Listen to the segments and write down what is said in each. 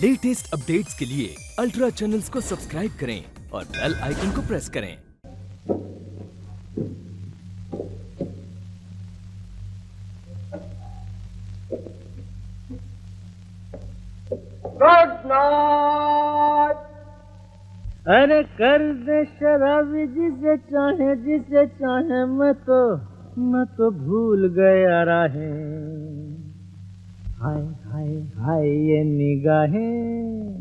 Latest updates के लिए ultra channels को सब्सक्राइब करें और बेल आइकन को प्रेस करें। Good night. अरे कर दे शराबी जिसे चाहे मैं तो भूल गया राहें। हाय हाय हाय ये निगाहें,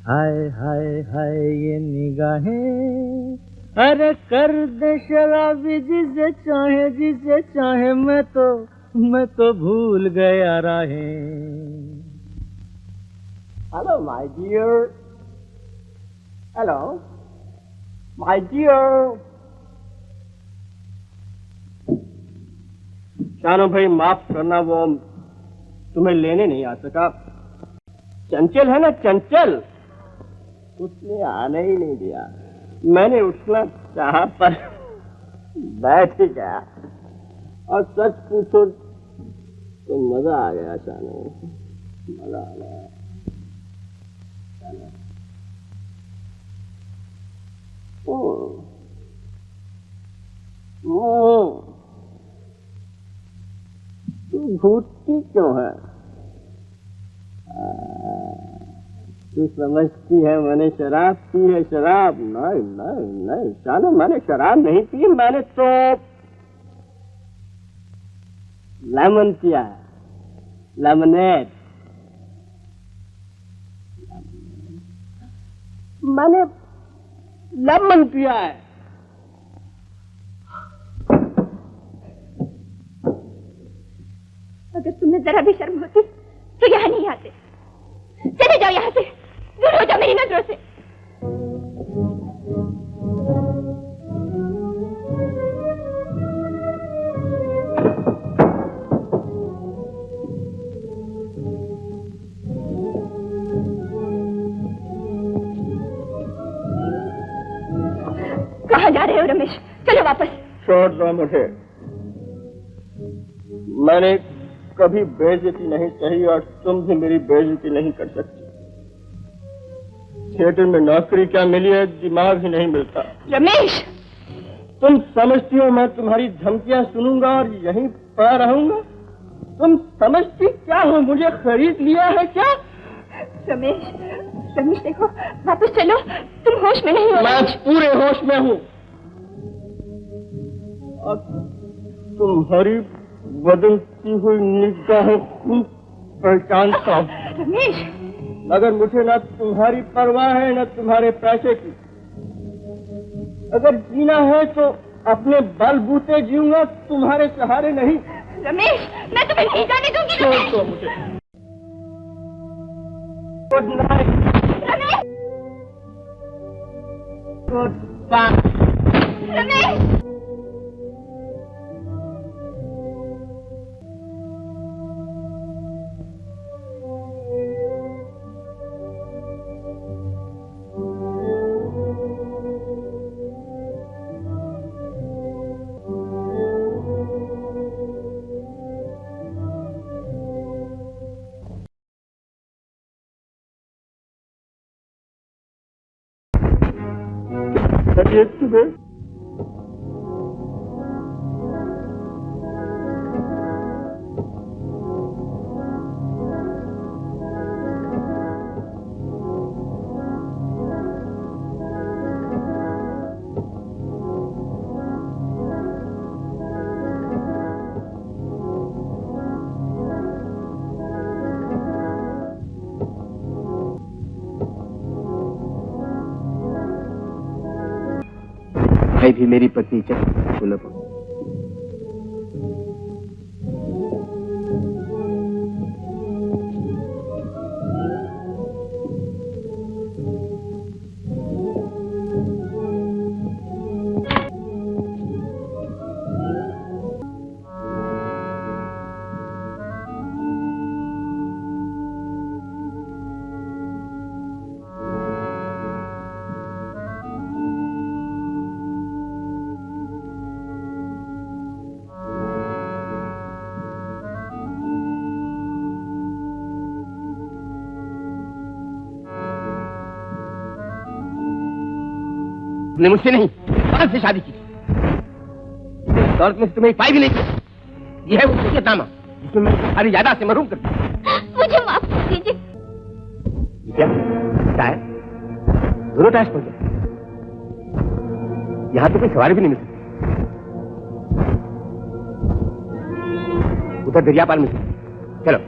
हाय हाय हाय ये निगाहें। अरे कर दे शराबी जिसे चाहे मैं तो भूल गया राहें। Hello my dear, hello my dear. Shano भाई माफ करना, वो तुम्हें लेने नहीं आ सका। चंचल है ना, चंचल, उसने आने ही नहीं दिया। मैंने उठना चाहा पर बैठ ही गया। और सच पूछो तो मजा आ गया शानो, मजा आ गया। तू घूटती क्यों है? तू समझती है मैंने शराब पी है? शराब नहीं नहीं नहीं शानो, मैंने शराब नहीं पी, मैंने तो लेमन पिया है, लेमनेड। मैंने लेमन पिया है। अगर तुम्हें जरा भी शर्म होती तो यहाँ नहीं आते। चले जाओ यहाँ से, दूर हो जाओ मेरी नजरों से। कहाँ जा रहे हो रमेश? चलो वापस। छोड़ दो मुझे, मैंने कभी बेइज्जती नहीं सही और तुम भी मेरी बेइज्जती नहीं कर सकती। थिएटर में नौकरी क्या मिली है, दिमाग ही नहीं मिलता। रमेश, तुम समझती हो मैं तुम्हारी धमकियां सुनूंगा और यहीं पड़ा रहूंगा? तुम समझती क्या हो, मुझे खरीद लिया है क्या? रमेश, रमेश देखो, वापस चलो, तुम होश में नहीं हो। मैं पूरे होश में हूँ और तुम्हारी बदलती हुई निगाहें खूब पहचानता हूँ। रमेश, मगर मुझे न तुम्हारी परवाह है न तुम्हारे पैसे की। अगर जीना है तो अपने बलबूते जीऊंगा, तुम्हारे सहारे नहीं। रमेश, मैं तुम्हें नहीं जाने दूंगी। छोड़ दो मुझे। Good night. Ramesh, goodbye. Ramesh. चलिए सुबह। भाई भी मेरी पत्नी चल सुलभ। तुमने मुझसे नहीं, बात से शादी की। दौलत में से तुम्हें पाई भी नहीं किया। यह है वो वसीयतनामा जिसमें मैंने तुम्हारी जायदाद से महरूम कर दिया। मुझे माफ कर दीजिए। क्या टायर? दोनों टायर्स पहुंच गए। यहाँ तो कोई सवारी भी नहीं मिल सकती। उधर दरिया पार मिल सकती। चलो।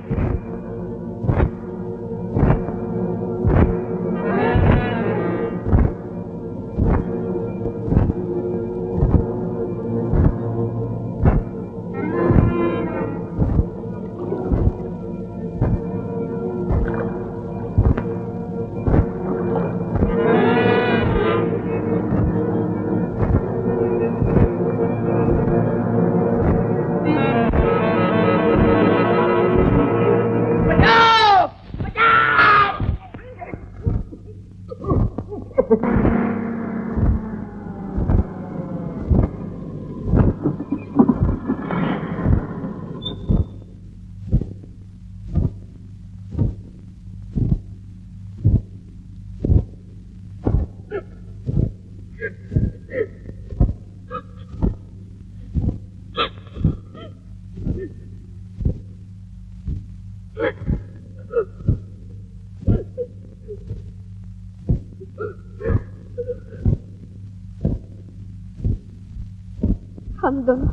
हम दोनों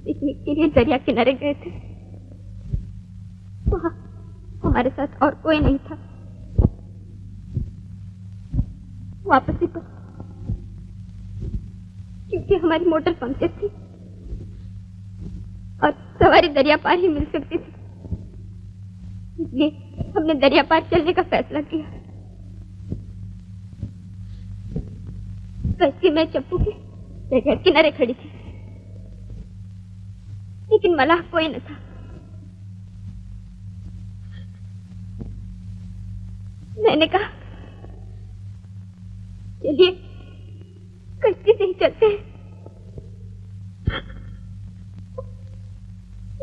पिकनिक के लिए दरिया किनारे गए थे। वहां हमारे साथ और कोई नहीं था। वापसी पर क्योंकि हमारी मोटर पंक्चर थी और सवारी दरिया पार ही मिल सकती थी, इसलिए हमने दरिया पार चलने का फैसला किया। कश्ती में चप्पू के दरिया किनारे खड़ी थी, लेकिन मलाह कोई न था। मैंने कहा चलिए कश्ती से ही चलते हैं।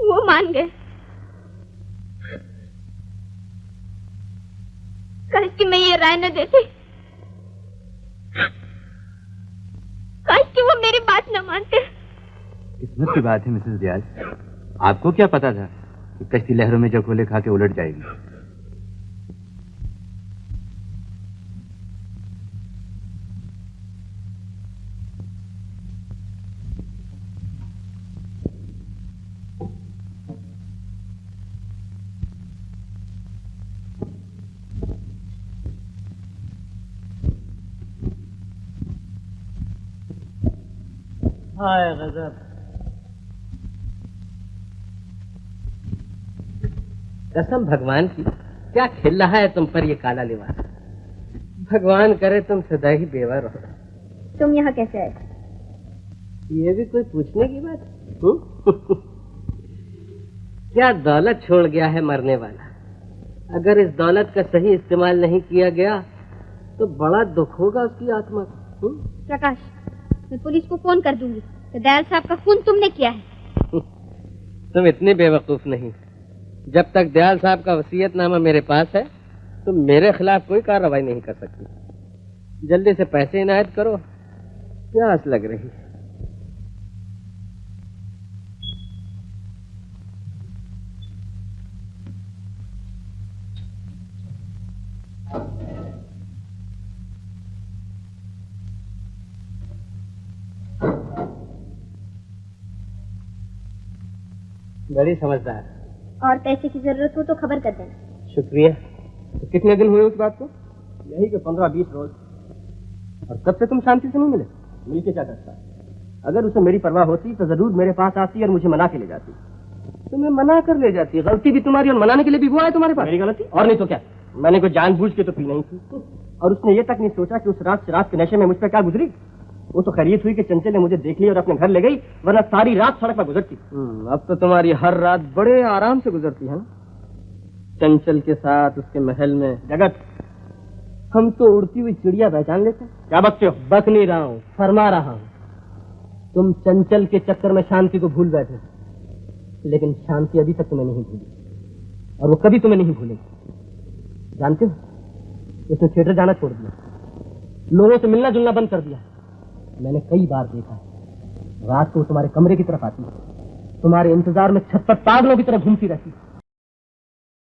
वो मान गए। काश कि मैं ये राय न देती, काश कि वो मेरी बात न मानते। किस्मत की बात है मिसेस दयाल। आपको क्या पता था कि कश्ती लहरों में जखोले खा के उलट जाएगी? हाय गजब। कसम भगवान की, क्या खिल रहा है तुम पर ये काला लिबास। भगवान करे तुम सदा ही बेवा रहो। तुम यहाँ कैसे आए? ये भी कोई पूछने की बात है? क्या दौलत छोड़ गया है मरने वाला। अगर इस दौलत का सही इस्तेमाल नहीं किया गया तो बड़ा दुख होगा उसकी आत्मा को। प्रकाश, मैं पुलिस को फोन कर दूंगी कि दयाल साहब का खून तुमने किया है। तुम इतनी बेवकूफ नहीं। जब तक दयाल साहब का वसीयतनामा मेरे पास है तो मेरे खिलाफ कोई कार्रवाई नहीं कर सकती। जल्दी से पैसे इनायत करो, प्यास लग रही है। बड़ी समझदार। और पैसे की जरूरत हो तो खबर कर देना। शुक्रिया। तो कितने दिन हुए उस बात को? यही कि 15-20 रोज। और तब से तुम शांति से नहीं मिले? मिल के क्या करता? अगर उसे मेरी परवाह होती तो जरूर मेरे पास आती और मुझे मना के ले जाती। तुम्हें मना कर ले जाती। गलती भी तुम्हारी और मनाने के लिए भी वो आए तुम्हारे पास। मेरी गलती? और नहीं तो क्या। मैंने कोई जानबूझ के तो पी नहीं थी। और उसने ये तक नहीं सोचा कि उस रात शराब के नशे में मुझ पर क्या गुजरी। वो तो खैरियत हुई कि चंचल ने मुझे देख लिया और अपने घर ले गई, वरना सारी रात सड़क पर गुजरती। अब तो तुम्हारी हर रात बड़े आराम से गुजरती है ना? चंचल के साथ उसके महल में। जगत, हम तो उड़ती हुई चिड़िया पहचान लेते हैं। क्या बकते हो? बक नहीं रहा हूँ, फरमा रहा हूँ। तुम चंचल के चक्कर में शांति को भूल बैठे, लेकिन शांति अभी तक तुम्हें नहीं भूली और वो कभी तुम्हें नहीं भूलेगी। जानते हो, उसने थिएटर जाना छोड़ दिया। लोगों से मिलना जुलना बंद कर दिया। मैंने कई बार देखा है, रात को तुम्हारे कमरे की तरफ आती है, तुम्हारे इंतजार में छत पर पागलों की तरह घूमती रहती है।